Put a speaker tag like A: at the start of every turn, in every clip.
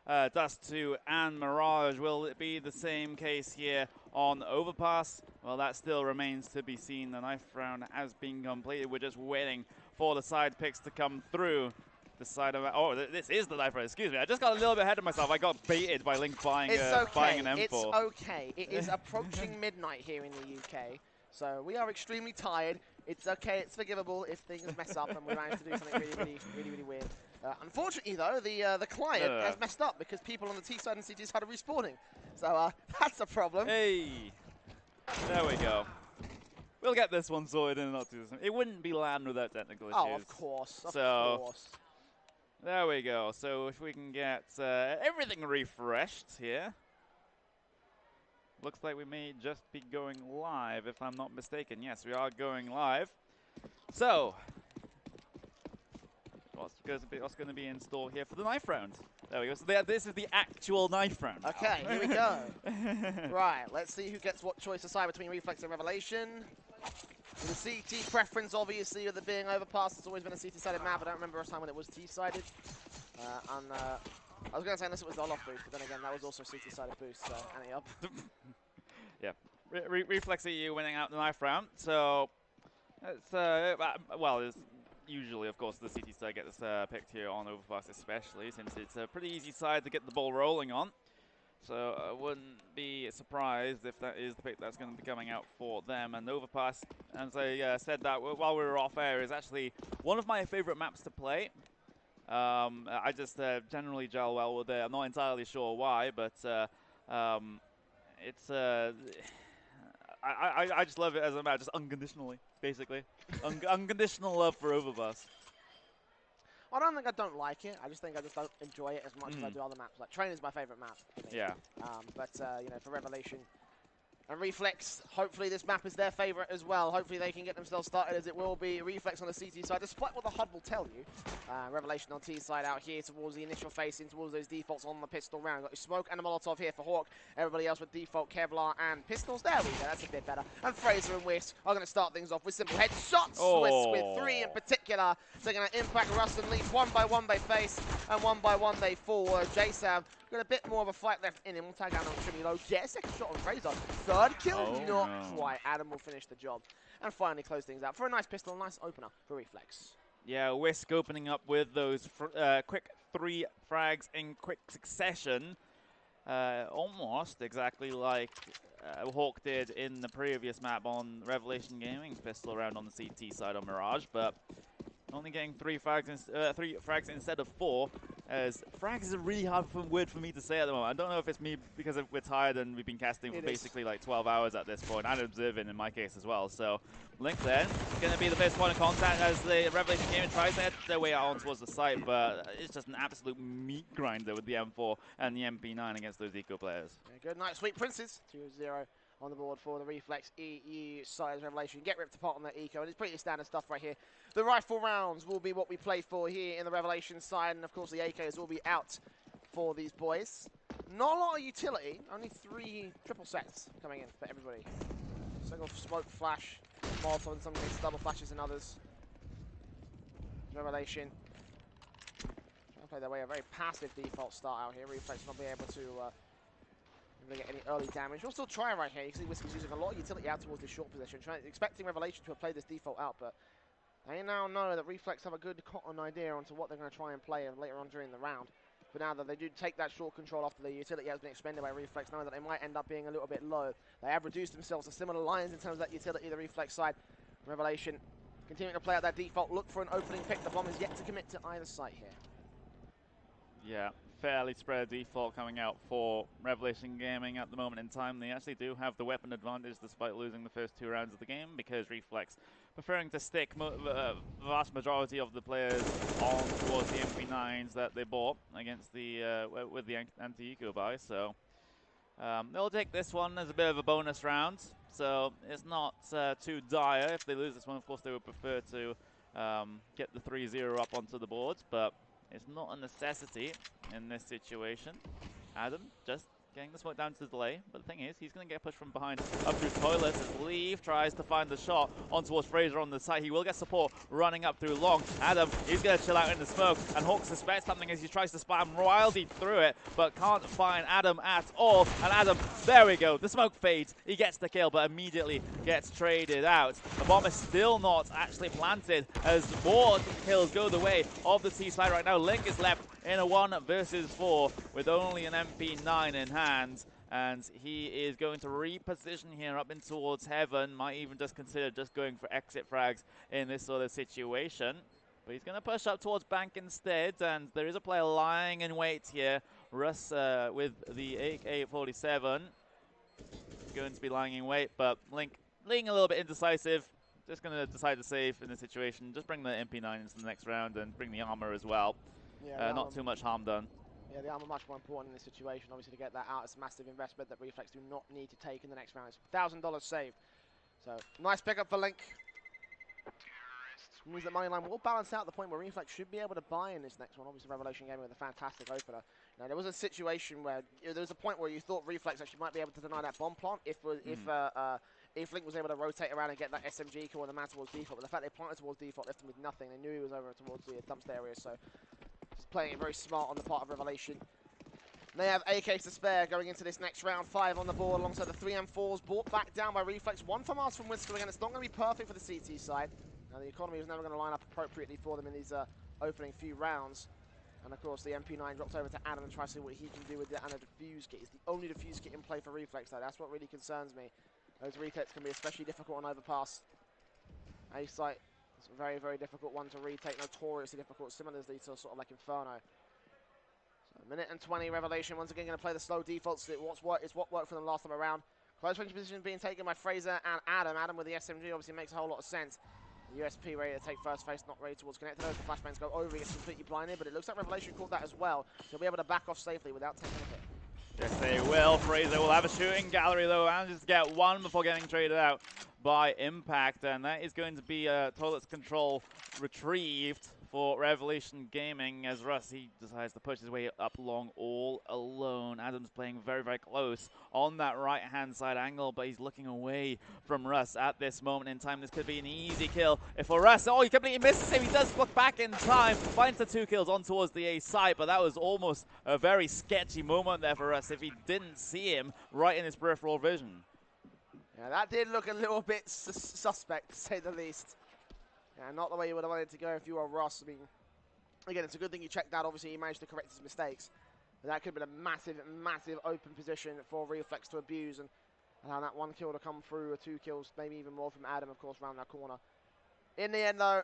A: Dust 2 and Mirage. Will it be the same case here on Overpass? Well, that still remains to be seen. The knife round has been completed. We're just waiting for the side picks to come through. The side of this is the knife round. Excuse me. I just got a little bit ahead of myself. I got baited by Link buying an M4.
B: It's okay. It is approaching midnight here in the UK. So we are extremely tired. It's okay, it's forgivable if things mess up and we manage to do something really weird. Unfortunately, though, the client has messed up because people on the T side and CT side are respawning. So that's a problem.
A: Hey, there we go. We'll get this one sorted in not too soon. It wouldn't be LAN without technical issues.
B: Oh, of course, of course.
A: There we go. So if we can get everything refreshed here. Looks like we may just be going live, if I'm not mistaken. Yes, we are going live. So, what's going to be in store here for the knife round? There we go. So this is the actual knife round.
B: Okay, here we go. Right, let's see who gets what choice aside between Reflex and Revelation. The CT preference, obviously, with it being Overpass, it's always been a CT-sided map. I don't remember a time when it was T-sided. I was going to say unless it was the Olof boost, but then again, that was also CT-sided boost, so ante up.
A: Yeah, Reflex EU winning out the knife round. So, it's, well, it's usually, of course, the CT side gets picked here on Overpass, especially since it's a pretty easy side to get the ball rolling on. So I wouldn't be surprised if that is the pick that's going to be coming out for them. And Overpass, as I said that while we were off air, is actually one of my favorite maps to play. I just generally gel well with it. I'm not entirely sure why, but it's I just love it as a map, just unconditionally, basically. Unconditional love for Overpass.
B: I don't think I don't like it. I just think I just don't enjoy it as much as I do other maps. Like Train is my favorite map.
A: Yeah.
B: But you know, for Revelation and Reflex, hopefully this map is their favorite as well. Hopefully they can get themselves started, as it will be Reflex on the CT side, despite what the HUD will tell you. Revelation on T side out here towards the initial facing, towards those defaults on the pistol round. Got your smoke and a Molotov here for Hawk. Everybody else with default Kevlar and pistols. There we go, that's a bit better. And Fraser and Whisk are going to start things off with simple headshots. Whisk with 3 in particular. They're going to impact Russ and Leaf one by one they face, and one by one they fall. JSAM got a bit more of a fight left in him. We'll tag down on Trimilo. Get a second shot on Fraser. Third kill, not quite. Adam will finish the job. And finally close things out for a nice pistol, a nice opener for Reflex.
A: Yeah, Whisk opening up with those quick 3 frags in quick succession. Almost exactly like Hawk did in the previous map on Revelation Gaming's pistol round on the CT side on Mirage, but only getting 3 frags instead of 4. As frags is a really hard word for me to say at the moment. I don't know if it's me because we're tired and we've been casting for basically like 12 hours at this point, and observing in my case as well. So Link then going to be the first point of contact as the Revelation Gaming tries to head their way out on towards the site, but it's just an absolute meat grinder with the M4 and the MP9 against those eco players.
B: Yeah, good night, Sweet Princes. 2-0 on the board for the Reflex EU side of Revelation. Get ripped apart on that eco, and it's pretty standard stuff right here. The rifle rounds will be what we play for here in the Revelation side, and of course the AKs will be out for these boys. Not a lot of utility, only 3 triple sets coming in for everybody. Single smoke, flash, Molotov in some cases, double flashes in others. Revelation trying to play their way a very passive default start out here. Reflex not being able to they get any early damage. We'll still try right here. You can see Whisk is using a lot of utility out towards this short position, expecting Revelation to have played this default out, but they now know that Reflex have a good cotton idea onto what they're going to try and play later on during the round. But now that they do take that short control after the utility has been expended by Reflex, knowing that they might end up being a little bit low, they have reduced themselves to similar lines in terms of that utility, the Reflex side. Revelation continuing to play out that default, look for an opening pick. The bomb is yet to commit to either site here.
A: Yeah, fairly spread default coming out for Revelation Gaming at the moment in time. They actually do have the weapon advantage despite losing the first 2 rounds of the game, because Reflex preferring to stick the vast majority of the players on towards the MP9s that they bought against the with the anti-eco buy. So they'll take this one as a bit of a bonus round. So it's not too dire. If they lose this one, of course, they would prefer to get the 3-0 up onto the boards, but it's not a necessity in this situation. Adam, just getting the smoke down to the delay. But the thing is, he's going to get pushed from behind up through toilets as Leaf tries to find the shot on towards Fraser on the side. He will get support running up through long. Adam, he's going to chill out in the smoke, and Hawk suspects something as he tries to spam wild deep through it, but can't find Adam at all. And Adam, there we go. The smoke fades. He gets the kill, but immediately gets traded out. The bomb is still not actually planted as more kills go the way of the T side right now. Link is left in a 1 versus 4 with only an MP9 in hand. And he is going to reposition here up in towards heaven. Might even just consider just going for exit frags in this sort of situation. But he's going to push up towards bank instead. And there is a player lying in wait here. Russ with the AK-47. Going to be lying in wait. But Link being a little bit indecisive. Just going to decide to save in this situation. Just bring the MP9 into the next round and bring the armor as well. Yeah, not too much harm done.
B: Yeah, the armor much more important in this situation. Obviously, to get that out, it's a massive investment that Reflex do not need to take in the next round. It's $1,000 saved. So, nice pickup for Link. Means that Moneyline will balance out the point where Reflex should be able to buy in this next one. Obviously, Revelation game with a fantastic opener. Now, there was a situation where there was a point where you thought Reflex actually might be able to deny that bomb plant if Link was able to rotate around and get that SMG kill on the man towards default. But the fact they planted towards default left him with nothing. They knew he was over towards the dumpster area, so just playing it very smart on the part of Revelation. They have AKs to spare going into this next round. 5 on the board alongside the 3 M4s. Brought back down by Reflex. 1 for Mars from Whisker again. It's not going to be perfect for the CT side. Now, the economy is never going to line up appropriately for them in these opening few rounds. And, of course, the MP9 drops over to Adam and tries to see what he can do with it. And a defuse kit. It's the only defuse kit in play for Reflex, though. That's what really concerns me. Those retakes can be especially difficult on overpass. A site, it's a very, very difficult one to retake. Notoriously difficult, similarly to sort of like Inferno. So, a minute and 20, Revelation once again going to play the slow defaults. It's what worked for them last time around. Close range position being taken by Fraser and Adam. Adam with the SMG obviously makes a whole lot of sense. The USP ready to take first face, not ready towards connected. Those flashbangs go over, he gets completely blinded, but it looks like Revelation caught that as well. He'll be able to back off safely without taking a hit.
A: Yes, they will. Fraser will have a shooting gallery, though, and just get 1 before getting traded out by Impact. And that is going to be Toilets Control retrieved for Revelation Gaming as Russ, he decides to push his way up long all alone. Adam's playing very, very close on that right-hand side angle, but he's looking away from Russ at this moment in time. This could be an easy kill if for Russ. Oh, he completely misses him. He does look back in time, finds the 2 kills on towards the A side, but that was almost a very sketchy moment there for Russ if he didn't see him right in his peripheral vision.
B: Yeah, that did look a little bit suspect, to say the least. Yeah, not the way you would have wanted to go if you were Ross. I mean, again, it's a good thing you checked that. Obviously, he managed to correct his mistakes. But that could have been a massive, massive open position for Reflex to abuse and allow that 1 kill to come through, or 2 kills, maybe even more from Adam, of course, around that corner. In the end, though,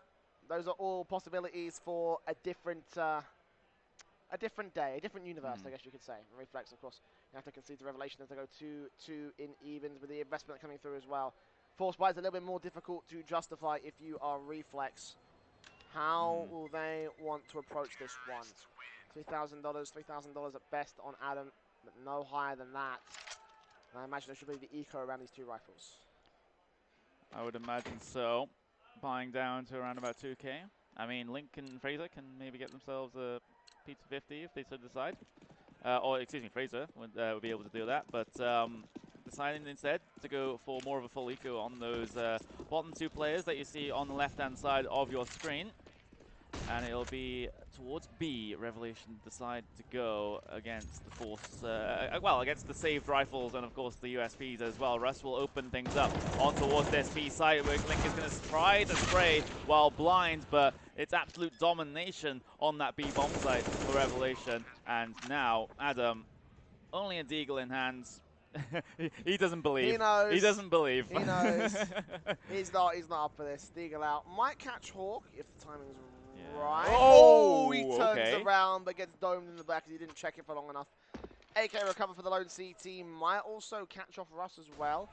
B: those are all possibilities for a different day, a different universe, I guess you could say. And Reflex, of course, you have to concede to Revelation as they go 2-2 in evens with the investment coming through as well. Force buy is a little bit more difficult to justify if you are Reflex. How will they want to approach this one? $2,000, $3,000 at best on Adam, but no higher than that. And I imagine there should be the eco around these 2 rifles.
A: I would imagine so. Buying down to around about 2K. I mean, Link and Fraser can maybe get themselves a P250 if they so decide. Or, excuse me, Fraser would be able to do that. But deciding instead to go for more of a full eco on those bottom 2 players that you see on the left-hand side of your screen. And it'll be towards B. Revelation decide to go against the Force, well, against the saved rifles and, of course, the USPs as well. Russ will open things up on towards this B side, where Link is going to try to spray while blind, but it's absolute domination on that B bomb site for Revelation. And now, Adam, only a deagle in hands. He doesn't believe.
B: He knows.
A: He doesn't believe.
B: He knows. He's not up for this. Deagle out. Might catch Hawk if the timing's right. Oh, he turns around but gets domed in the back because he didn't check it for long enough. AK recover for the lone CT. Might also catch off Russ as well.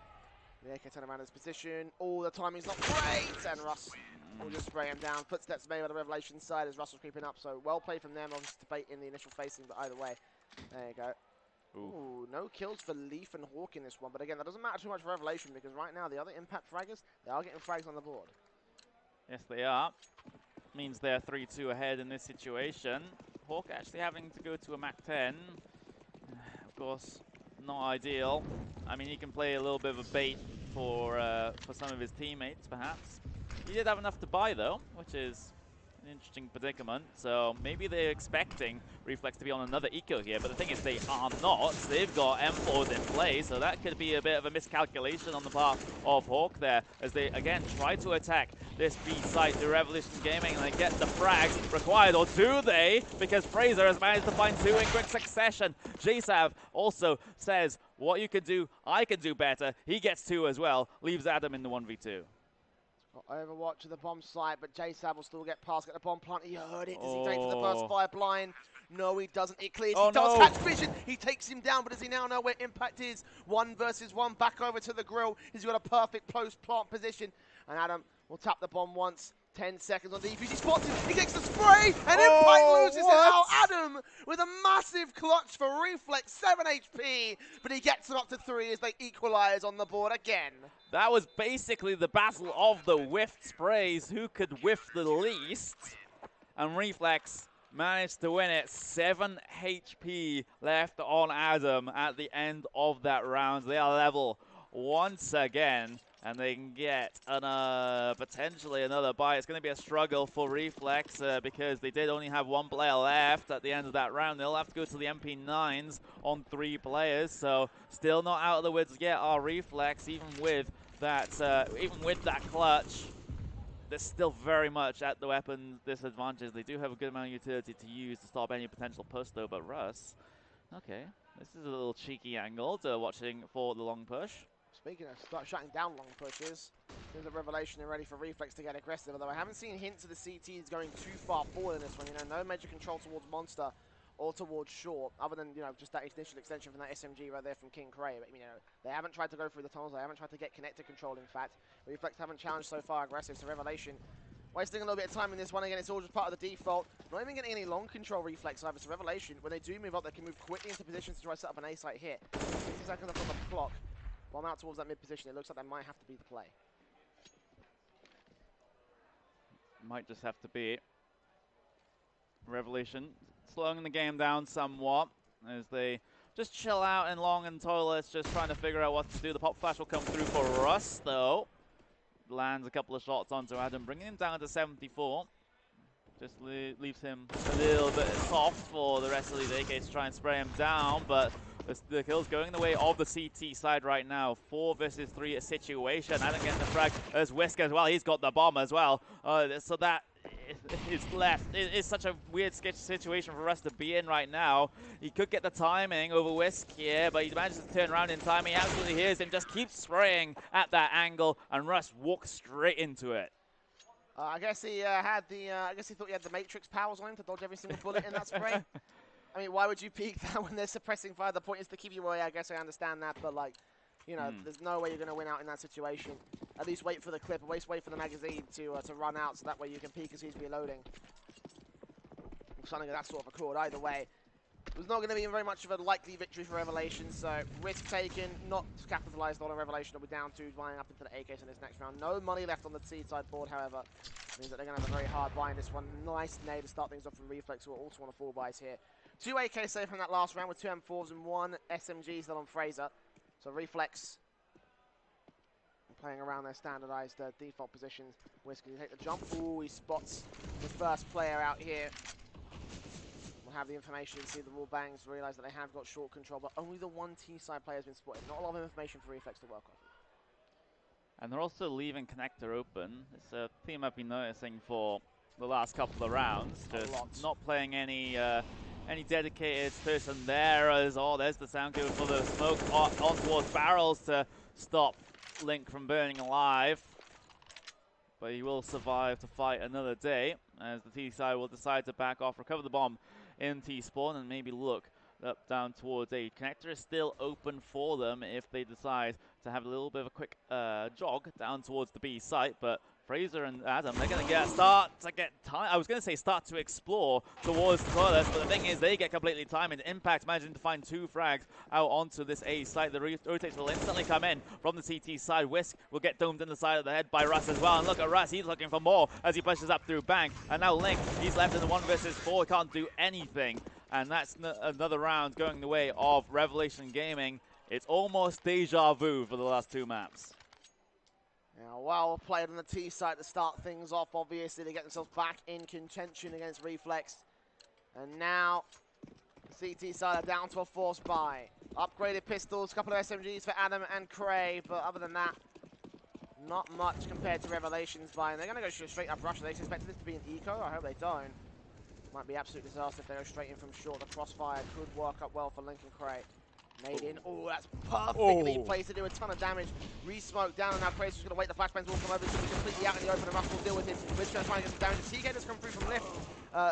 B: The AK turn around his position. Oh, the timing's not great. And Russ will just spray him down. Footsteps made by the Revelation side as Russ was creeping up. So well played from them. Obviously debate in the initial facing, but either way. There you go. Ooh, no kills for Leaf and Hawk in this one. But again, that doesn't matter too much for Revelation because right now the other Impact fraggers, they are getting frags on the board.
A: Yes, they are. Means they're 3-2 ahead in this situation. Hawk actually having to go to a Mac 10. Of course, not ideal. I mean, he can play a little bit of a bait for some of his teammates, perhaps. He did have enough to buy, though, which is an interesting predicament. So maybe they're expecting Reflex to be on another eco here, but the thing is they are not. They've got M4s in play, so that could be a bit of a miscalculation on the part of Hawk there, as they, again, try to attack this B site through Revolution Gaming, and they get the frags required, or do they? Because Fraser has managed to find 2 in quick succession. JSav also says, what you can do, I can do better. He gets 2 as well, leaves Adam in the 1v2.
B: Overwatch to the bomb site, but JSav will still get past, get the bomb plant. He heard it. Does he go for the first fire blind? No, he doesn't. It clears. He does catch vision. He takes him down, but does he now know where Impact is? 1 versus 1. Back over to the grill. He's got a perfect post-plant position. And Adam will tap the bomb once. 10 seconds on defuse. He spots him. He gets the spray, and Impact loses it out. Adam with a massive clutch for Reflex, 7 HP, but he gets it up to 3 as they equalize on the board again.
A: That was basically the battle of the whiffed sprays. Who could whiff the least? And Reflex managed to win it. 7 HP left on Adam at the end of that round. They are level once again, and they can get potentially another buy. It's going to be a struggle for Reflex because they did only have 1 player left at the end of that round. They'll have to go to the MP9s on 3 players, so still not out of the woods yet are Reflex, even with that clutch. They're still very much at the weapon disadvantage. They do have a good amount of utility to use to stop any potential push, though. But Russ, okay, this is a little cheeky angle to watching for the long push.
B: Speaking of shutting down long pushes, there's a Revelation and ready for Reflex to get aggressive, although I haven't seen hints of the CTs going too far forward in this one. You know, no major control towards Monster or towards Short, other than, you know, just that initial extension from that SMG right there from King Cray. But, you know, they haven't tried to go through the tunnels, they haven't tried to get connected control, in fact. Reflex haven't challenged so far aggressive, so Revelation wasting a little bit of time in this one. Again, it's all just part of the default. Not even getting any long control Reflex either, so Revelation, when they do move up, they can move quickly into positions to try to set up an A-site hit. 60 seconds up on the clock. Bomb out towards that mid position. It looks like that might have to be the play.
A: Might just have to be. Revolution slowing the game down somewhat as they just chill out in long and toilets, just trying to figure out what to do. The pop flash will come through for Russ, though. Lands a couple of shots onto Adam, bringing him down to 74. Just leaves him a little bit soft for the rest of these AKs to try and spray him down, but the kill's going the way of the CT side right now. 4 versus 3 situation. Adam getting the frag as Whisk as well. He's got the bomb as well. So that is left. It's such a weird situation for us to be in right now. He could get the timing over Whisk here, but he manages to turn around in time. He absolutely hears him, just keeps spraying at that angle, and Russ walks straight into it.
B: I guess he had the. I guess he thought he had the Matrix powers on him to dodge every single bullet in that spray. I mean, why would you peek that when they're suppressing fire? The point is to keep you away. I guess I understand that, but like, you know, there's no way you're going to win out in that situation. At least wait for the clip, at least wait for the magazine to run out, so that way you can peek as he's reloading. Something of that sort of accord. Either way, it was not going to be very much of a likely victory for Revelation. So risk taken, not capitalized on. A Revelation will be down 2, flying up into the AKs in this next round. No money left on the T side board, however. Means that they're going to have a very hard buy in this one. Nice nade to start things off from Reflex, who are also on a 4 buys here. 2 AKs saved from that last round with 2 M4s and 1 SMG still on Fraser. So Reflex playing around their standardized default positions. Whisk, can you take the jump? Ooh, he spots the first player out here. We'll have the information, see the wall bangs, realize that they have got short control, but only the 1 T-side player has been spotted. Not a lot of information for Reflex to work off.
A: And they're also leaving connector open. It's a theme I've been noticing for the last couple of rounds. Just not playing any dedicated person there. As there's the sound cue for the smoke on towards barrels to stop Link from burning alive. But he will survive to fight another day, as the T side will decide to back off, recover the bomb in T-spawn, and maybe look up down towards A. Connector is still open for them if they decide to have a little bit of a quick jog down towards the B site, but Fraser and Adam, they're going to start to explore towards the toilets, but the thing is they get completely timed. Impact managing to find 2 frags out onto this A site. The rotates will instantly come in from the CT side. Whisk will get domed in the side of the head by Russ as well, and look at Russ, he's looking for more as he pushes up through Bank, and now Link, he's left in the 1 versus 4, he can't do anything. And that's another round going the way of Revelation Gaming. It's almost deja vu for the last 2 maps.
B: Now, well played on the T side to start things off, obviously. They get themselves back in contention against Reflex. And now, CT side are down to a force buy. Upgraded pistols, a couple of SMGs for Adam and Cray, but other than that, not much compared to Revelation's buy. And they're going to go straight up rush. They expected this to be an eco. I hope they don't. Might be absolute disaster if they go straight in from short. The crossfire could work up well for Lincoln Cray. Made in. Oh, that's perfectly placed to do a ton of damage. Re-smoke down, and now Cray's just going to wait. The flashbangs will come over. He's going to be completely out in the open, and Russ will deal with him. Wiz trying to get some damage. TK just come through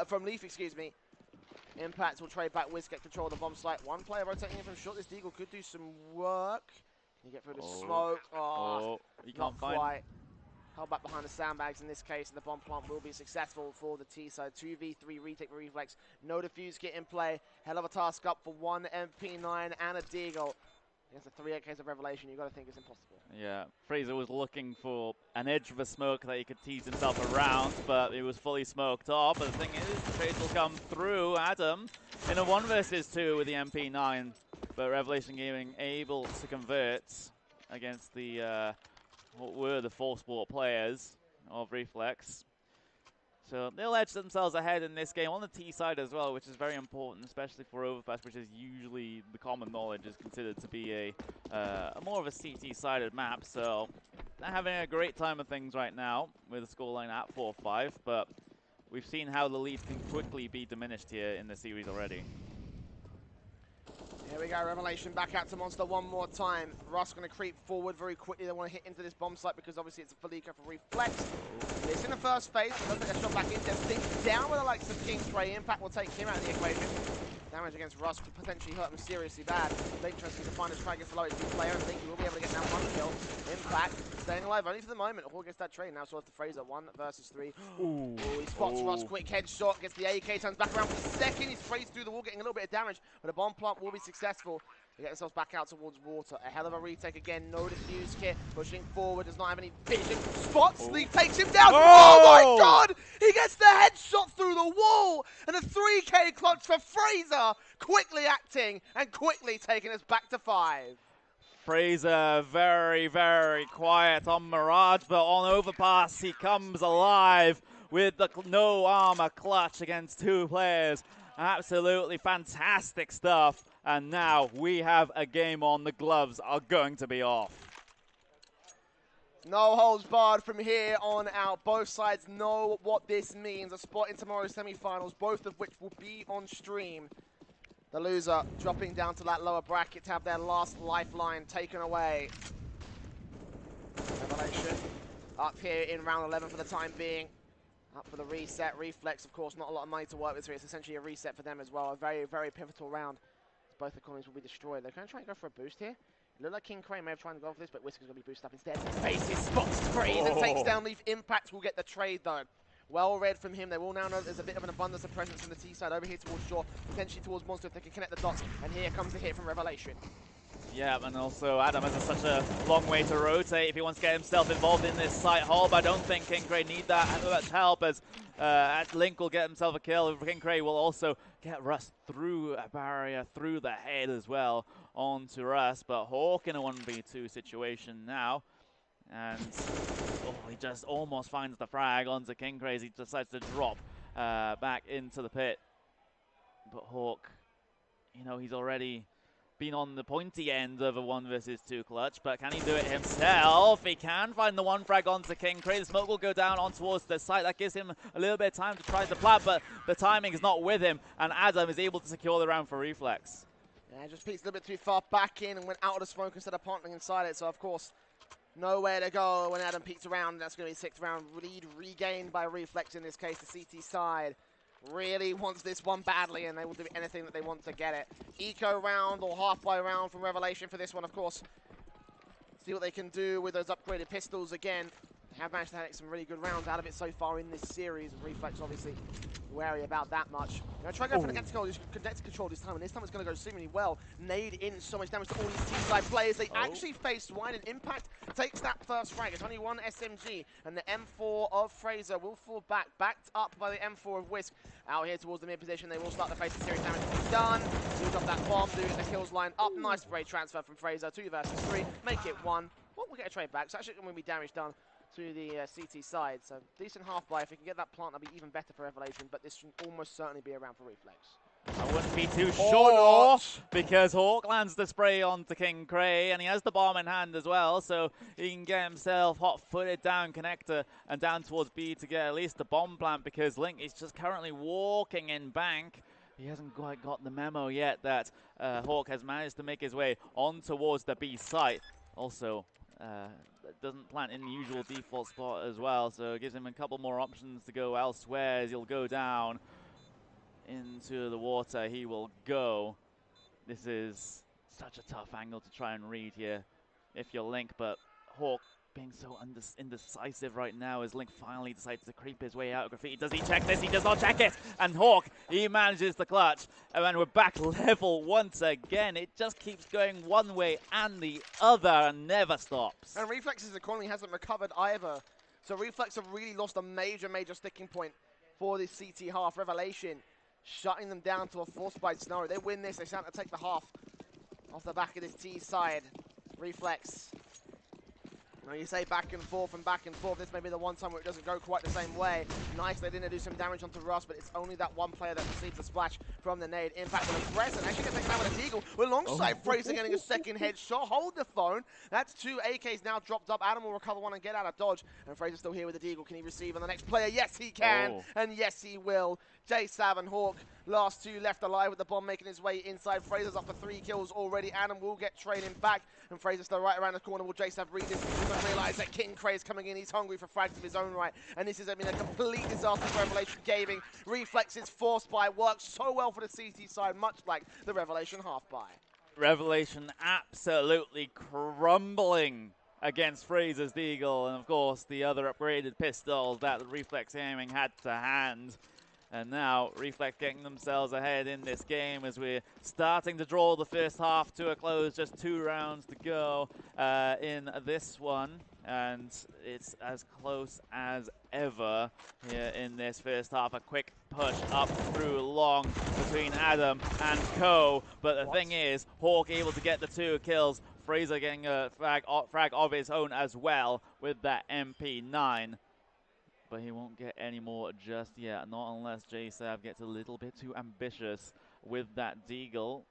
B: from Leaf, excuse me. Impact will trade back. Wiz get control of the bomb site. One player rotating in from short. This Deagle could do some work. Can you get through the smoke? Oh,
A: you
B: not
A: can't find.
B: quite. Held back behind the sandbags in this case, and the bomb plant will be successful for the T side. 2v3 retake for Reflex. No defuse kit in play. Hell of a task up for one MP9 and a Deagle. Against a 3-8 case of Revelation, you've got to think it's impossible.
A: Yeah, Fraser was looking for an edge of a smoke that he could tease himself around, but it was fully smoked off. But the thing is, the trades will come through. Adam in a 1 versus 2 with the MP9, but Revelation Gaming able to convert against the what were the 4 sport players of Reflex. So they'll edge themselves ahead in this game on the T side as well, which is very important, especially for Overpass, which is usually the common knowledge is considered to be a more of a CT-sided map. So they're having a great time of things right now with the scoreline at 4-5, but we've seen how the lead can quickly be diminished here in the series already.
B: Here we go, Revelation back out to Monster one more time. Russ going to creep forward very quickly. They want to hit into this bomb site because obviously it's a full eco for Reflex. It's in the first phase. Doesn't get a shot back in. Just think down with the likes of King Cray. Impact will take him out of the equation. Damage against Russ could potentially hurt him seriously bad. Interesting to find his frag against the low HP player. I think he will be able to get that 1 kill. Impact staying alive only for the moment. Hall gets that trade now. So it's the Fraser 1 versus 3. Ooh, he spots Russ. Quick headshot. Gets the AK. Turns back around for the second. He's phased through the wall, getting a little bit of damage. But a bomb plant will be successful. They get themselves back out towards water. A hell of a retake again. No defuse kit. Pushing forward. Does not have any vision. Spots. Leaf takes him down. Oh my god! He gets the headshot through the wall. And a 3K clutch for Fraser. Quickly acting and quickly taking us back to 5.
A: Fraser very, very quiet on Mirage, but on Overpass he comes alive with the no armor clutch against 2 players. Absolutely fantastic stuff. And now we have a game on. The gloves are going to be off.
B: No holds barred from here on out. Both sides know what this means. A spot in tomorrow's semi-finals, both of which will be on stream. The loser dropping down to that lower bracket to have their last lifeline taken away. Revelation up here in round 11 for the time being. Up for the reset. Reflex, of course, not a lot of money to work with here. It's essentially a reset for them as well. A very, very pivotal round. Both economies will be destroyed. They're going to try and go for a boost here. It looked like King Cray may have tried to go for this, but Whisker's going to be boosted up instead. Faces, spots, sprays, and takes down Leaf. Impact will get the trade, though. Well read from him. They will now know there's a bit of an abundance of presence from the T side over here towards shore, potentially towards Monster if they can connect the dots. And here comes the hit from Revelation. Yeah,
A: and also Adam has such a long way to rotate if he wants to get himself involved in this site hole, but I don't think King Cray need that much help as Link will get himself a kill. King Cray will also get Russ through a barrier, through the head as well, onto Russ, but Hawk in a 1v2 situation now. And he just almost finds the frag onto King Cray as he decides to drop back into the pit. But Hawk, you know, he's already been on the pointy end of a 1 versus 2 clutch, but can he do it himself? He can find the 1 frag onto King Cray. The smoke will go down on towards the site. That gives him a little bit of time to try the plant, but the timing is not with him, and Adam is able to secure the round for Reflex.
B: Yeah, just peeks a little bit too far back in and went out of the smoke instead of planting inside it, so of course, nowhere to go when Adam peeks around. That's going to be 6th round lead regained by Reflex in this case, the CT side. Really wants this one badly, and they will do anything that they want to get it. Eco round or halfway round from Revelation for this one, of course. See what they can do with those upgraded pistols again. have managed to take some really good rounds out of it so far in this series. And Reflex obviously wary about that much. Going to try to go for the connector control this time, and this time it's going to go seemingly well. Nade in so much damage to all these T-side players. They actually faced wide, and Impact takes that first frag. It's only one SMG, and the M4 of Fraser will fall back, backed up by the M4 of Whisk. Out here towards the mid position, they will start to face the serious damage to be done. He'll drop that bomb, do get the kills line up. Nice spray transfer from Fraser, 2 versus 3, make it 1. Well, we'll get a trade back. It's actually going to be damage done to the CT side, so decent half buy. If we can get that plant, that'll be even better for Revelation, but this should almost certainly be around for Reflex.
A: I wouldn't be too sure, because Hawk lands the spray onto King Cray, and he has the bomb in hand as well, so he can get himself hot-footed down connector and down towards B to get at least the bomb plant, because Link is just currently walking in bank. He hasn't quite got the memo yet that Hawk has managed to make his way on towards the B site. Also, doesn't plant in the usual default spot as well, so it gives him a couple more options to go elsewhere as he'll go down into the water. He will go. This is such a tough angle to try and read here if you're Link, but Hawk being so indecisive right now as Link finally decides to creep his way out of Graffiti. Does he check this? He does not check it! And Hawk, he manages the clutch. And then we're back level once again. It just keeps going one way and the other and never stops.
B: And Reflex's economy hasn't recovered either. So Reflex have really lost a major sticking point for this CT half. Revelation shutting them down to a force by scenario. They win this, they start to take the half off the back of this T side. Reflex. Now you say back and forth. This may be the one time where it doesn't go quite the same way. Nice, they didn't do some damage onto Russ, but it's only that one player that receives the splash from the nade. Impact on the press, and actually gets taken out with a Deagle. Alongside Fraser getting a second headshot. Hold the phone. That's 2 AKs now dropped up. Adam will recover one and get out of dodge. And Fraser's still here with the Deagle. Can he receive on the next player? Yes, he can. And yes, he will. J-Sav and Hawk, last 2 left alive with the bomb making his way inside. Fraser's up for 3 kills already. Adam will get trailing back. And Fraser's still right around the corner. Will J-Sav read this? He's going to realise that King Cray is coming in. He's hungry for frags of his own right. And this has been a complete disaster for Revelation Gaming. Reflex's force buy works so well for the CT side, much like the Revelation half buy.
A: Revelation absolutely crumbling against Fraser's Deagle, and of course the other upgraded pistols that Reflex Gaming had to hand. And now Reflex getting themselves ahead in this game as we're starting to draw the first half to a close. Just 2 rounds to go in this one. And it's as close as ever here in this first half. A quick push up through long between Adam and Co. But the thing is, Hawk able to get the 2 kills. Fraser getting a frag of his own as well with that MP9. But he won't get any more just yet, not unless J-Sav gets a little bit too ambitious with that Deagle.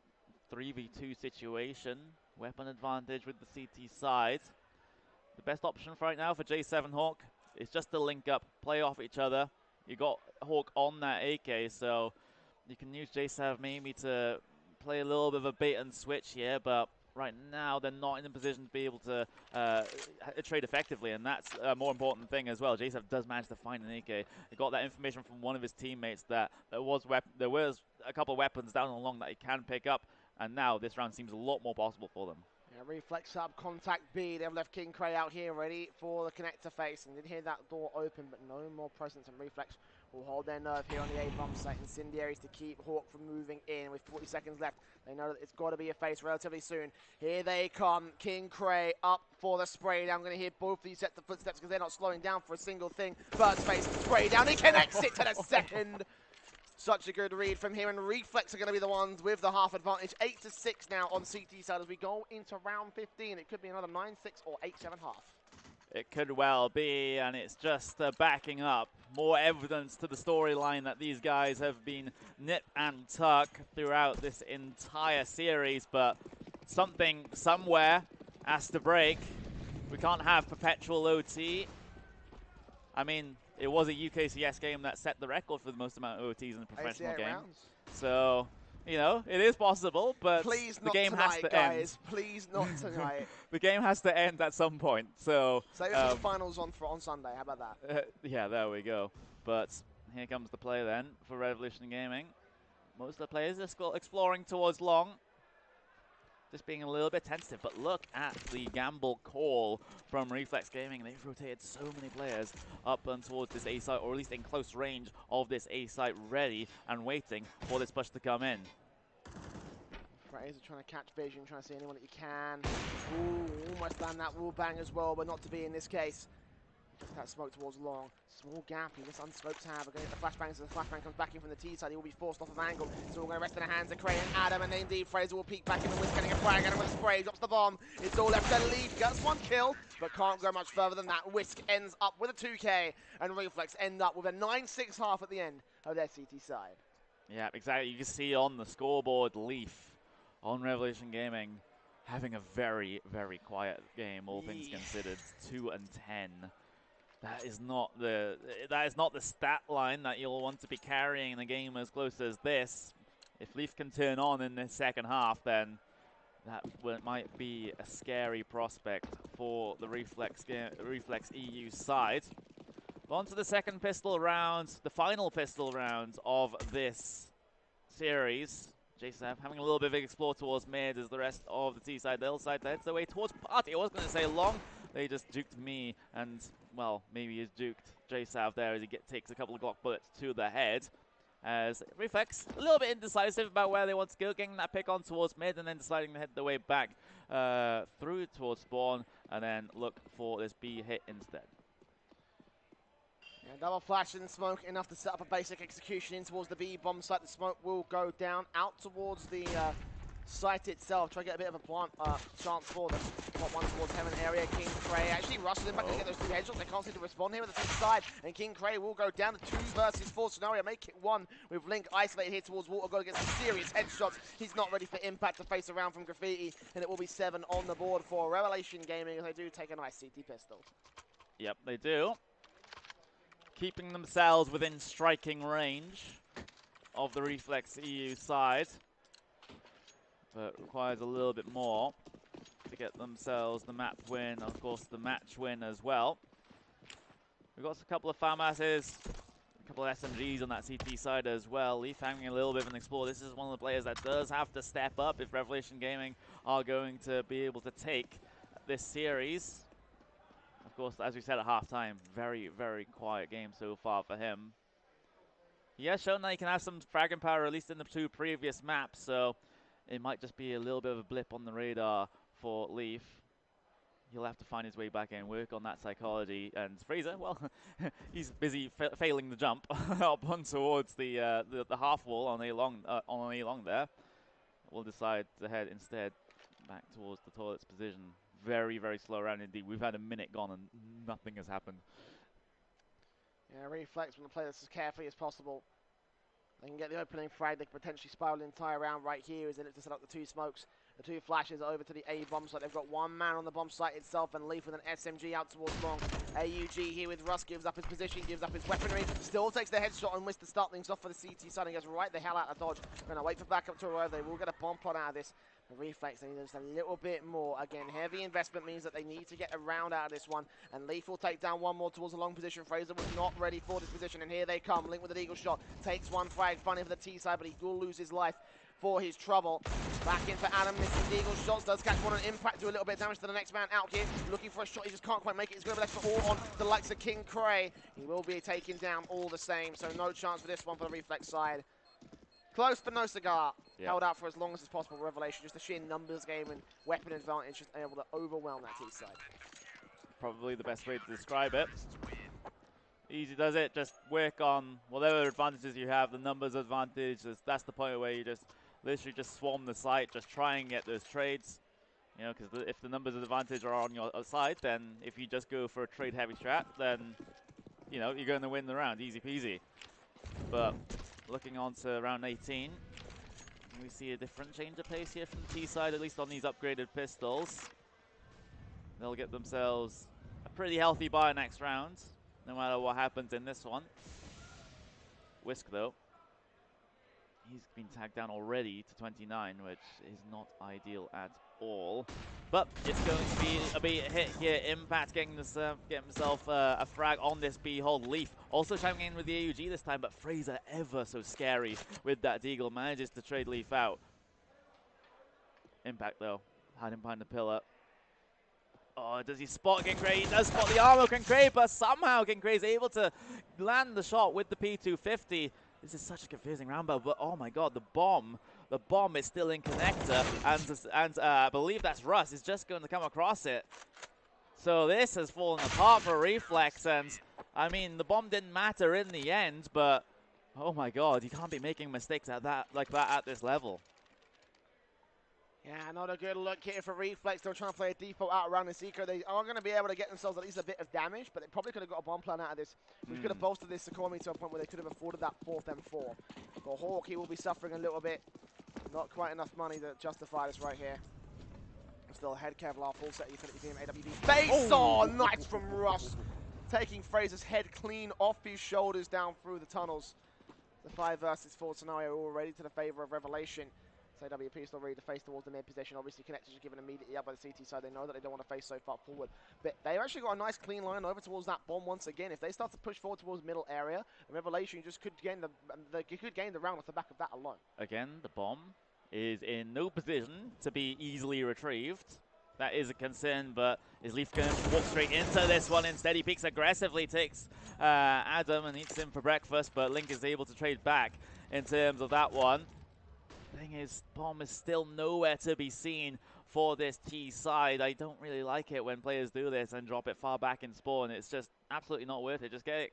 A: 3v2 situation, weapon advantage with the CT side. The best option for right now for J-Sav and Hawk is just to link up, play off each other. You got Hawk on that AK, so you can use J-Sav maybe to play a little bit of a bait and switch here, but right now they're not in a position to be able to trade effectively, and that's a more important thing as well. J-Sav does manage to find an AK. He got that information from one of his teammates that there was a couple of weapons down along that he can pick up, and now this round seems a lot more possible for them.
B: Yeah, Reflex up, contact B. They've left King Cray out here ready for the connector face, and did hear that door open, but no more presence, and Reflex will hold their nerve here on the A-bomb site. Incendiaries to keep Hawk from moving in with 40 seconds left. They know that it's got to be a face relatively soon. Here they come. King Cray up for the spray down. I'm going to hear both of these set the footsteps because they're not slowing down for a single thing. First face, spray down. He connects it to the second. Such a good read from here, and Reflex are going to be the ones with the half advantage. 8-6 now on CT side as we go into round 15. It could be another 9-6 or 8-7 half.
A: It could well be, and it's just backing up more evidence to the storyline that these guys have been nip and tuck throughout this entire series, but something somewhere has to break. We can't have perpetual OT. I mean, it was a UKCS game that set the record for the most amount of OTs in a professional game.
B: Rounds.
A: So, you know, it is possible, but the game has to end.
B: Please not tonight.
A: The game has to end at some point. So
B: save it for the finals on Sunday. How about that?
A: Yeah, there we go. But here comes the play then for Revolution Gaming. Most of the players are exploring towards long. just being a little bit tentative. But look at the gamble call from Reflex Gaming. They've rotated so many players up and towards this A site, or at least in close range of this A site, ready and waiting for this push to come in.
B: Fraser trying to catch vision, trying to see anyone that you can. Ooh, almost done that wall bang as well, but not to be in this case. That smoke towards long. Small gap, he just unscoped tab. We're going to get the flashbang, so the flashbang comes back in from the T side. He will be forced off of angle. So we're going to rest in the hands of Cray and Adam, and then indeed Fraser will peek back in the Wiz, getting a frag. Adam with a spray, drops the bomb. It's all left to Leaf. Gets one kill, but can't go much further than that. Whisk ends up with a 2K, and Reflex end up with a 9-6 half at the end of their CT side.
A: Yeah, exactly. You can see on the scoreboard, Leaf on Revelation Gaming having a very, very quiet game, all things considered. 2 and 10. That is not the stat line that you'll want to be carrying in a game as close as this. If Leaf can turn on in this second half, then that might be a scary prospect for the Reflex EU side. On to the second pistol round, the final pistol round of this series. JSAV having a little bit of an explore towards mid as the rest of the T side, the L side heads their way towards party. I was going to say long. They just juked me, and, well, maybe he's juked JSAV there as he takes a couple of Glock bullets to the head. As Reflex, a little bit indecisive about where they want to go, getting that pick on towards mid, and then deciding to head their way back through towards spawn, and then look for this B hit instead.
B: Yeah, double flash and smoke, enough to set up a basic execution in towards the B bomb site. The smoke will go down out towards the site itself. Try to get a bit of a plant chance for them. Got one towards Heaven area. King Cray actually rushes him back to get those 2 headshots. They can't seem to respond here with the team side. And King Cray will go down to 2 versus 4 scenario. Make it 1 with Link isolated here towards Water. Go to get some serious headshots. He's not ready for impact to face around from Graffiti. And it will be 7 on the board for Revelation Gaming as they do take a nice CT pistol.
A: Yep, they do. Keeping themselves within striking range of the Reflex EU side. But requires a little bit more to get themselves the map win, of course the match win as well. We've got a couple of FAMASs, a couple of SMGs on that CT side as well. Leaf having a little bit of an explore. This is one of the players that does have to step up if Revelation Gaming are going to be able to take this series. Of course, as we said at halftime, very, very quiet game so far for him. He has shown that he can have some fragging power, at least in the 2 previous maps, so it might just be a little bit of a blip on the radar for Leaf. He'll have to find his way back in, work on that psychology. And Fraser, well, he's busy failing the jump up on towards the half wall on A long there. We'll decide to head instead back towards the toilets position. Very, very slow round indeed. We've had a minute gone and nothing has happened.
B: Yeah, Reflex want to play this as carefully as possible. They can get the opening frag. They can potentially spiral the entire round right here as they look to set up the 2 smokes. The 2 flashes over to the A bomb site. They've got 1 man on the bomb site itself, and Leaf with an SMG out towards long. AUG here with Russ gives up his position, gives up his weaponry, still takes the headshot and wins to start things off for the CT side and gets right the hell out of dodge. Going to wait for backup to arrive. They will get a bomb plot out of this. The Reflex, they need just a little bit more. Again, heavy investment means that they need to get a round out of this one. And Leaf will take down 1 more towards the long position. Fraser was not ready for this position, and here they come. Link with an eagle shot, takes 1 frag, finding for the T side, but he will lose his life for his trouble. Back in for Adam, missing the eagle shots, does catch one on impact, do a little bit of damage to the next man out here. Looking for a shot, he just can't quite make it. He's going to be left all on the likes of King Cray. He will be taken down all the same, so no chance for this one for the Reflex side. Close, but no cigar. Yep. Held out for as long as possible. Revelation, just a sheer numbers game and weapon advantage, just able to overwhelm that T side.
A: Probably the best way to describe it. Easy does it. Just work on whatever advantages you have. The numbers advantage. That's the point where you just literally just swarm the site. Just try and get those trades. You know, because if the numbers advantage are on your side, then if you just go for a trade heavy strat, then you know you're going to win the round. Easy peasy. But looking on to round 18, we see a different change of pace here from the T side, at least on these upgraded pistols. They'll get themselves a pretty healthy buy next round, no matter what happens in this one. Whisk, though, he's been tagged down already to 29, which is not ideal at all. But it's going to be a big hit here. Impact getting himself a frag on this B hold. Leaf also chiming in with the AUG this time, but Fraser ever so scary with that deagle. Manages to trade Leaf out. Impact, though. Hiding behind the pillar. Oh, does he spot Kincray? He does spot the armor Kincray, but somehow Kincray is able to land the shot with the P250. This is such a confusing round, but oh my god, the bomb is still in connector, and I believe that's Russ is just going to come across it. So this has fallen apart for Reflex, and I mean the bomb didn't matter in the end, but oh my god, you can't be making mistakes at that at this level.
B: Yeah, not a good look here for Reflex. They're trying to play a default out around the Seeker. They are going to be able to get themselves at least a bit of damage, but they probably could have got a bomb plan out of this, which could have bolstered this economy to a point where they could have afforded that 4th M4. For Hawk, he will be suffering a little bit. Not quite enough money to justify this right here. Still head Kevlar, full set utility team, AWP. Base! Oh, nice from Russ. Taking Fraser's head clean off his shoulders down through the tunnels. The 5 versus 4 scenario already to the favor of Revelation. So AWP still ready to face towards the mid position. Obviously, connectors are given immediately up by the CT side. They know that they don't want to face so far forward. But they've actually got a nice clean line over towards that bomb once again. If they start to push forward towards middle area, Revelation just could gain the round off the back of that alone.
A: Again, the bomb is in no position to be easily retrieved. That is a concern, but is Leaf going to walk straight into this one? Instead, he peeks aggressively, takes Adam and eats him for breakfast, but Link is able to trade back in terms of that one. Thing is, bomb is still nowhere to be seen for this T side. I don't really like it when players do this and drop it far back in spawn. It's just absolutely not worth it. Just get it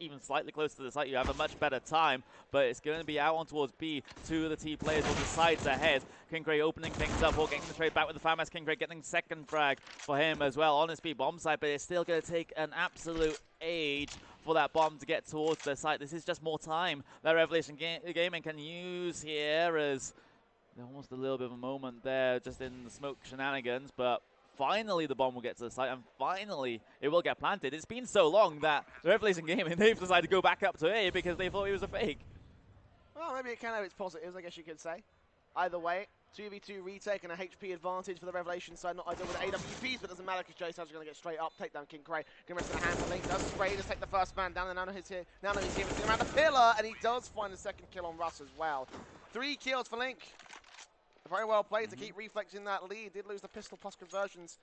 A: even slightly closer to the site. You have a much better time, but it's going to be out on towards B. 2 of the T players will decide ahead. Kincray opening things up, or getting the trade back with the FAMAS. Kincray getting second frag for him as well on his B bomb side, but it's still going to take an absolute age for that bomb to get towards the site. This is just more time that Revelation Gaming can use here, as almost a little bit of a moment there just in the smoke shenanigans, but finally the bomb will get to the site, and finally it will get planted. It's been so long that Revelation Gaming, they've decided to go back up to A because they thought it was a fake.
B: Well, maybe it can have its positives, I guess you could say. Either way, 2v2 retake and a HP advantage for the Revelation side. Not ideal with the AWPs, but doesn't matter because J-Sub's going to get straight up, take down Kincray. Can rest in the hands of Link. Does spray, just take the first man down, and now he's here. Now he's here, around the pillar, and he does find the second kill on Russ as well. 3 kills for Link. Very well played to keep Reflex in that lead. Did lose the pistol plus conversions,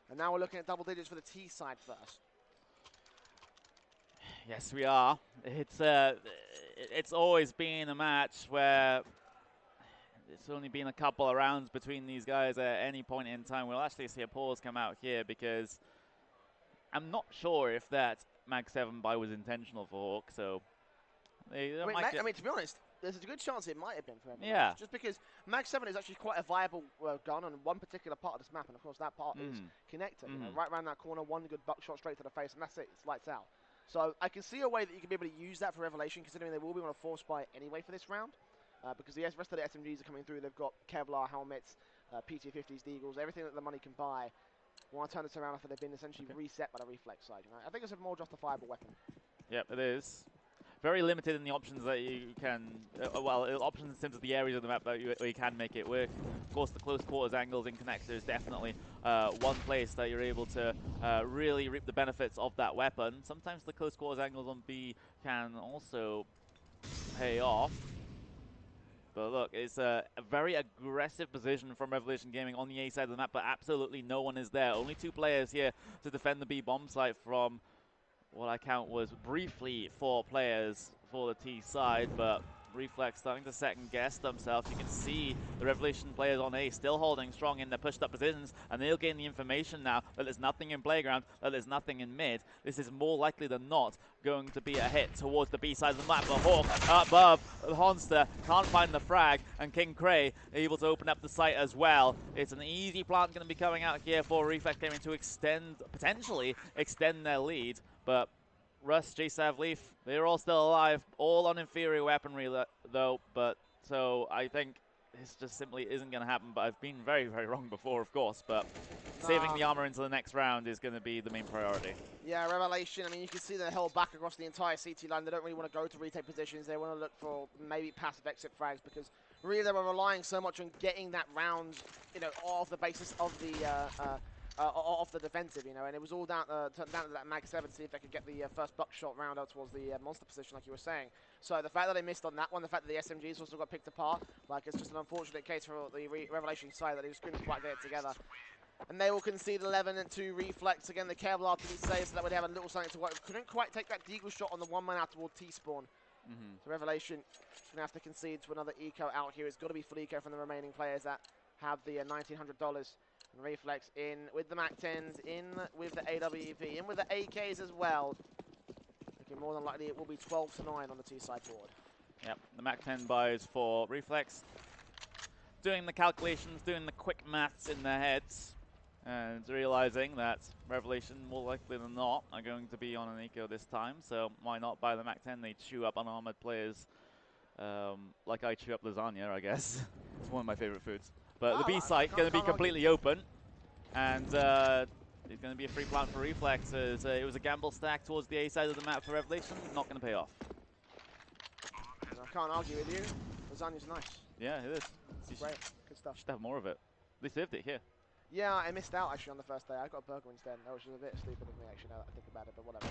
B: and now we're looking at double digits for the T side first.
A: Yes, we are. It's always been a match where it's only been a couple of rounds between these guys at any point in time. We'll actually see a pause come out here because I'm not sure if that Mag 7 buy was intentional for Hawk. So,
B: I mean, to be honest, there's a good chance it might have been for him.
A: Yeah.
B: Just because Mag 7 is actually quite a viable gun on one particular part of this map, and of course that part is connector. You know, right around that corner, one good buckshot straight to the face, and that's it. It's lights out. So I can see a way that you can be able to use that for Revelation, considering they will be on a force buy anyway for this round. Because the rest of the SMGs are coming through. They've got Kevlar helmets, P250s, Deagles, everything that the money can buy. I want to turn this around after they've been essentially reset by the Reflex side. You know? I think it's a more justifiable weapon.
A: Yep, it is. Very limited in the options that you can, options in terms of the areas of the map that you can make it work. Of course, the close quarters angles in connector is definitely one place that you're able to really reap the benefits of that weapon. Sometimes the close quarters angles on B can also pay off. But look, it's a very aggressive position from Revelation Gaming on the A side of the map, but absolutely no one is there. Only 2 players here to defend the B bomb site from what I count was briefly 4 players for the T side, but Reflex starting to second guess themselves. You can see the Revelation players on A still holding strong in their pushed up positions, and they'll gain the information now that there's nothing in playground, that there's nothing in mid. This is more likely than not going to be a hit towards the B side of the map. But Hawk above Honster can't find the frag, and Kincray able to open up the site as well. It's an easy plant going to be coming out here for Reflex Gaming to potentially extend their lead, but Russ, J-Sav, Leaf, they're all still alive, all on inferior weaponry though, but so I think this just simply isn't going to happen, but I've been very, very wrong before, of course, but saving the armor into the next round is going to be the main priority.
B: Yeah, Revelation, I mean, you can see they're held back across the entire CT line. They don't really want to go to retake positions. They want to look for maybe passive exit frags because really they were relying so much on getting that round, you know, off the basis of the off the defensive, you know, and it was all down to that Mag 7 to see if they could get the first buckshot round out towards the monster position, like you were saying. So the fact that they missed on that one, the fact that the SMGs also got picked apart, like it's just an unfortunate case for the Revelation side that they just couldn't quite get it together. And they will concede 11 to Reflex. Again, the Kevlar to be safe, so that way they have a little something to work with. Couldn't quite take that deagle shot on the one man out toward T-spawn. So Revelation going to have to concede to another eco out here. It's got to be full eco from the remaining players that have the $1,900. And Reflex in with the MAC-10s, in with the AWP, in with the AKs as well. Looking more than likely it will be 12-9 on the T-side board.
A: Yep, the MAC-10 buys for Reflex. Doing the calculations, doing the quick maths in their heads, and realizing that Revelation, more likely than not, are going to be on an eco this time, so why not buy the MAC-10? They chew up unarmored players like I chew up lasagna, I guess. It's one of my favorite foods. But the B site going to be completely open, and it's going to be a free plant for Reflex. It was a gamble stack towards the A side of the map for Revelation, not going to pay off.
B: I can't argue with you. Lasagna's nice.
A: Yeah, it is.
B: It's great, good stuff.
A: Should have more of it. They served it here.
B: Yeah, I missed out actually on the first day. I got a burger instead. That was just a bit stupid of me actually now that I think about it, but whatever.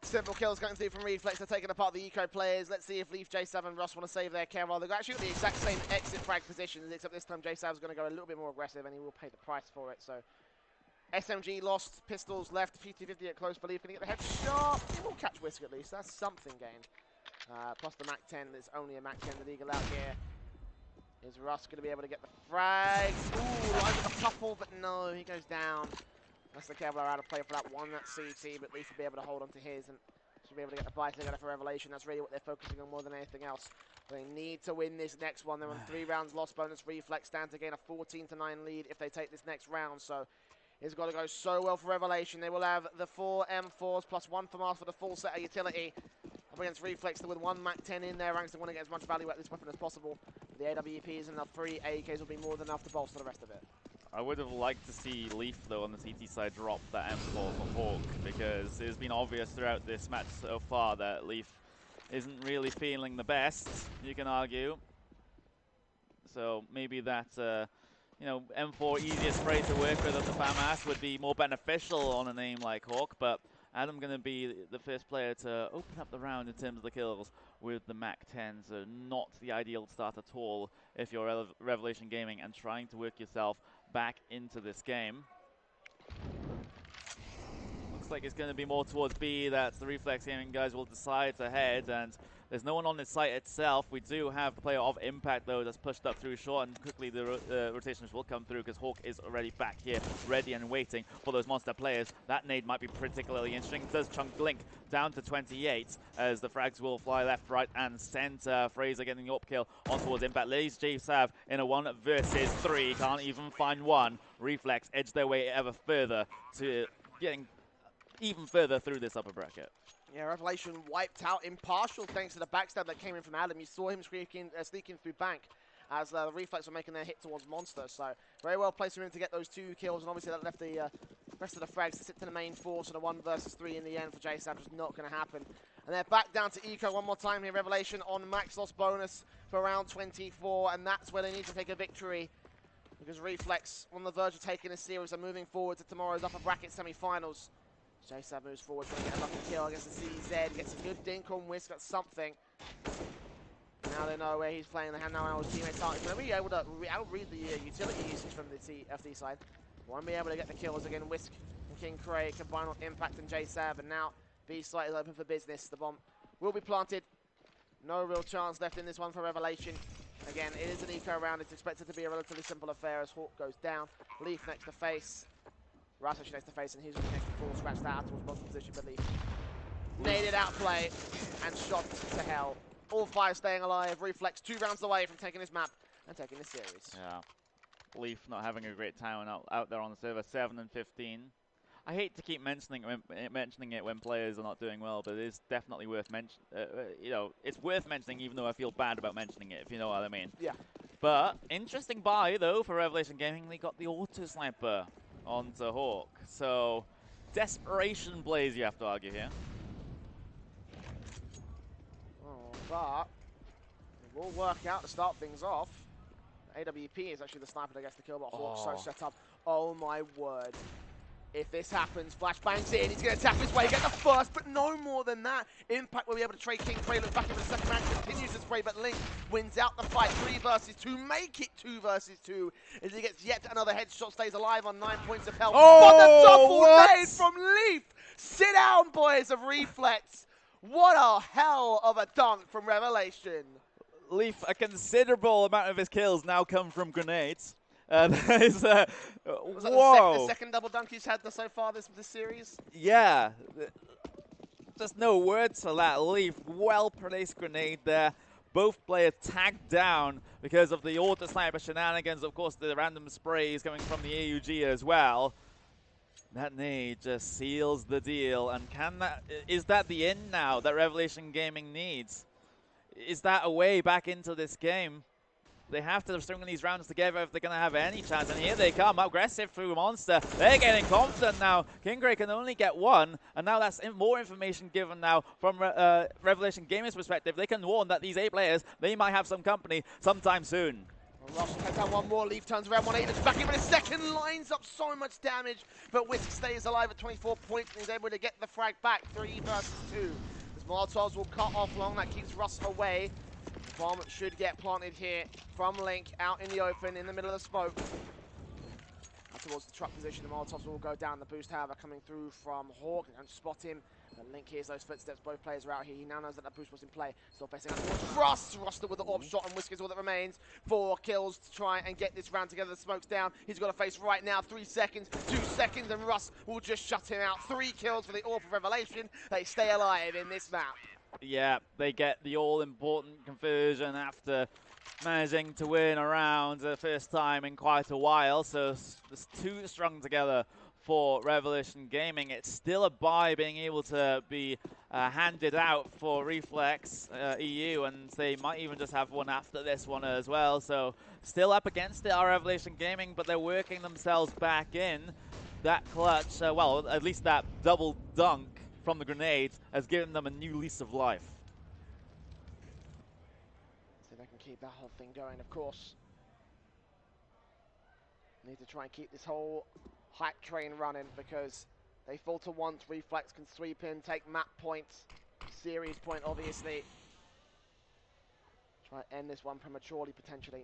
B: Several kills going through from Reflex. They're taking apart the eco players. Let's see if Leaf, J7 and Russ want to save their care. They've actually got the exact same exit frag positions, except this time J7's going to go a little bit more aggressive and he will pay the price for it. So SMG lost, pistols left, 50-50 at close. Believe going to get the headshot. He will catch Whisk at least. That's something gained. Plus the MAC-10. There's only a MAC-10 that eagle out here. Is Russ going to be able to get the frag? Ooh, lines with a couple, but no, he goes down. That's the Kevlar out of play for that one, that's CT, but Leaf will be able to hold on to his and should be able to get the buy together for Revelation. That's really what they're focusing on more than anything else. They need to win this next one. They're on 3 rounds lost bonus. Reflex stand to gain a 14-9 lead if they take this next round. So it's got to go so well for Revelation. They will have the 4 M4s plus 1 for Mars for the full set of utility. Up against Reflex with 1 MAC-10 in their ranks. They want to get as much value out of this weapon as possible. The AWPs and the 3 AKs will be more than enough to bolster the rest of it.
A: I would have liked to see Leaf, though, on the CT side drop that M4 for Hawk, because it's been obvious throughout this match so far that Leaf isn't really feeling the best, you can argue. So maybe that, you know, M4 easiest spray to work with at the FAMAS would be more beneficial on a name like Hawk, but Adam going to be the first player to open up the round in terms of the kills with the MAC-10, so not the ideal start at all if you're Revelation Gaming and trying to work yourself back into this game. Looks like it's going to be more towards B that the Reflex Gaming guys will decide to head, and there's no one on the site itself. We do have the player of Impact, though, that's pushed up through short, and quickly the rotations will come through because Hawk is already back here, ready and waiting for those monster players. That nade might be particularly interesting. Does chunk Blink down to 28 as the frags will fly left, right, and center. Fraser getting the up kill on towards Impact. Lays J-Sav in a 1 versus 3. Can't even find one. Reflex edge their way ever further to getting even further through this upper bracket.
B: Yeah, Revelation wiped out impartial thanks to the backstab that came in from Adam. You saw him sneaking through Bank as the Reflex were making their hit towards Monster. So very well placed for him to get those 2 kills, and obviously that left the rest of the frags to sit to the main force, and a 1 versus 3 in the end for J-Sav just not going to happen. And they're back down to Eco one more time here. Revelation on max loss bonus for round 24, and that's where they need to take a victory, because Reflex on the verge of taking a series and moving forward to tomorrow's upper bracket semi-finals. J-Sav moves forward, trying to get a lucky kill against the CZ, gets a good dink on Whisk, that's something. Now they know where he's playing, they have now his teammates out. He's going to be able to outread the utility usage from the FD side. Won't be able to get the kills again. Whisk and King Cray combine on Impact and J-Sav, and now B site is open for business. The bomb will be planted. No real chance left in this one for Revelation. Again, it is an eco round. It's expected to be a relatively simple affair as Hawk goes down. Leaf next to face. Russ actually next to face, and he's next to full scratch that out towards bottom position, but Leaf naded outplay and shot to hell. All 5 staying alive. Reflex 2 rounds away from taking this map and taking this series.
A: Yeah. Leaf not having a great time out there on the server, 7 and 15. I hate to keep mentioning it when players are not doing well, but it is definitely worth mentioning. You know, it's worth mentioning, even though I feel bad about mentioning it, if you know what I mean.
B: Yeah.
A: But interesting buy though for Revelation Gaming. They got the auto sniper onto Hawk, so desperation plays, you have to argue here.
B: Oh, but it will work out to start things off. AWP is actually the sniper that gets the kill, but Hawk's so set up. Oh my word. If this happens, flashbangs in, he's going to tap his way, get the first, but no more than that. Impact will be able to trade King Cray, look back into the second round, continues to spray, but Link wins out the fight, 3 versus 2, make it 2 versus 2, as he gets yet another headshot, stays alive on 9 points of health. But the double nade from Leaf! Sit down, boys of Reflex! What a hell of a dunk from Revelation.
A: Leaf, a considerable amount of his kills now come from grenades. That is,
B: Was that the second double dunk he's had so far this series?
A: Yeah. There's no words for that. Leaf, well-placed grenade there. Both players tagged down because of the auto-sniper shenanigans. Of course, the random sprays coming from the AUG as well. That nade just seals the deal. And is that the end now that Revelation Gaming needs? Is that a way back into this game? They have to string these rounds together if they're going to have any chance. And here they come, aggressive through Monster. They're getting confident now. Kingray can only get one. And now that's more information given now from Revelation Gaming's perspective. They can warn that these 8 players, they might have some company sometime soon.
B: Rush takes down one more. Leaf turns around 1-8. Looks back in with a second. Lines up so much damage. But Whisk stays alive at 24 points. And he's able to get the frag back. 3 versus 2. As Molotovs will cut off long. That keeps Russ away. Bomb should get planted here from Link out in the open in the middle of the smoke. Out towards the truck position, the Molotovs will go down. The boost, however, coming through from Hawk. They don't spot him. And Link hears those footsteps. Both players are out here. He now knows that that boost was in play. Still facing out towards Frost. Ruster with the orb shot, and Whisk is all that remains. 4 kills to try and get this round together. The smoke's down. He's got to face right now. 3 seconds, 2 seconds, and Russ will just shut him out. 3 kills for the Orb of Revelation. They stay alive in this map.
A: Yeah, they get the all-important conversion after managing to win a round the first time in quite a while. So it's 2 strung together for Revelation Gaming. It's still a bye being able to be handed out for Reflex EU, and they might even just have one after this one as well. So still up against it are Revelation Gaming, but they're working themselves back in. That clutch, well, at least that double dunk from the grenade has given them a new lease of life.
B: So they can keep that whole thing going, of course. Need to try and keep this whole hype train running, because they falter once, Reflex can sweep in, take map points, series point obviously. Try and end this one prematurely potentially.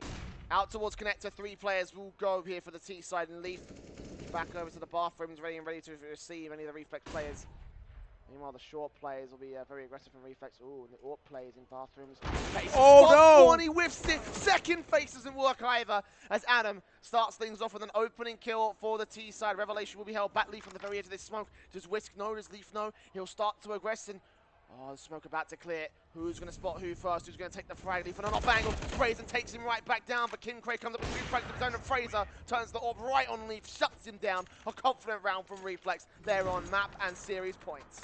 B: Out towards connector, 3 players will go here for the T side, and Leaf back over to the bathrooms ready to receive any of the Reflex players. Meanwhile, the short players will be very aggressive from Reflex. Ooh, and the AWP plays in bathrooms.
A: Oh no!
B: And he whiffs it. Second face doesn't work either, as Adam starts things off with an opening kill for the T side. Revelation will be held back. Leaf from the very edge of this smoke. Does Whisk know? Does Leaf know? He'll start to aggress, and the smoke about to clear. Who's going to spot who first? Who's going to take the frag? Leaf on an off angle. Sprays and takes him right back down. But King Cray comes up with 2 frags of his own, and Fraser turns the orb right on Leaf, shuts him down. A confident round from Reflex. They're on map and series points.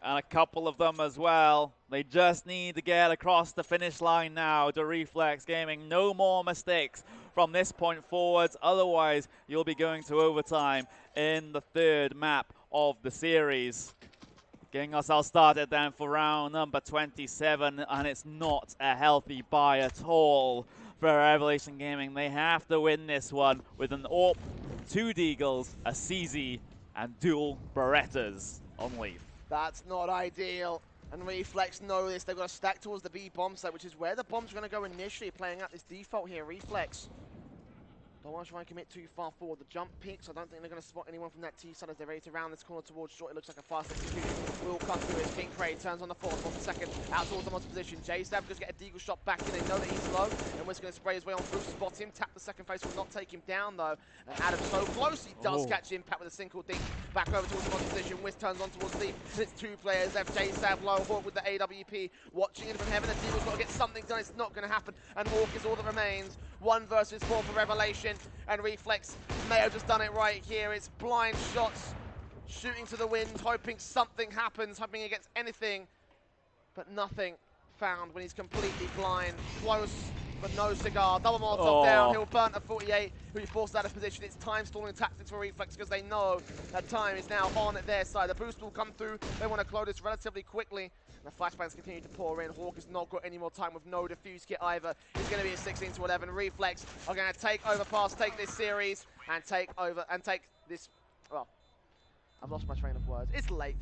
A: And a couple of them as well. They just need to get across the finish line now to Reflex Gaming. No more mistakes from this point forwards. Otherwise, you'll be going to overtime in the 3rd map of the series. Getting ourselves started then for round number 27, and it's not a healthy buy at all for Revelation Gaming. They have to win this one with an AWP, 2 Deagles, a CZ, and dual Berettas on Leaf.
B: That's not ideal, and Reflex know this. They've got to stack towards the B bomb site, which is where the bombs are going to go initially, playing out this default here. Reflex don't want to try and commit too far forward. The jump peaks, I don't think they're going to spot anyone from that T side as they're ready to round this corner towards short. It looks like a fast execution will come through as King Cray turns on the 4th, on the 2nd, out towards the monster position. J-Stab just get a deagle shot back in. They know that he's low, and Whisk's going to spray his way on through, spot him, tap the second face, will not take him down though. And Adam so close, he does catch Impact with a single dink. Back over towards the monster position. Whisk turns on towards Leaf, and it's 2 players left. J-Stab low, Hawk with the AWP, watching it from heaven. The Deagle's got to get something done. It's not going to happen, and Hawk is all that remains. 1 versus 4 for Revelation, and Reflex may have just done it right here. It's blind shots, shooting to the wind, hoping something happens, hoping he gets anything, but nothing found when he's completely blind. Close, but no cigar. Double Molotov down. He'll burn at 48. He'll be forced out of position. It's time stalling tactics for Reflex because they know that time is now on their side. The boost will come through. They want to close this relatively quickly. The flashbangs continue to pour in. Hawk has not got any more time with no defuse kit either. It's going to be a 16-11. Reflex are going to take over fast, take this series, and take over and take this. Well, I've lost my train of words. It's late.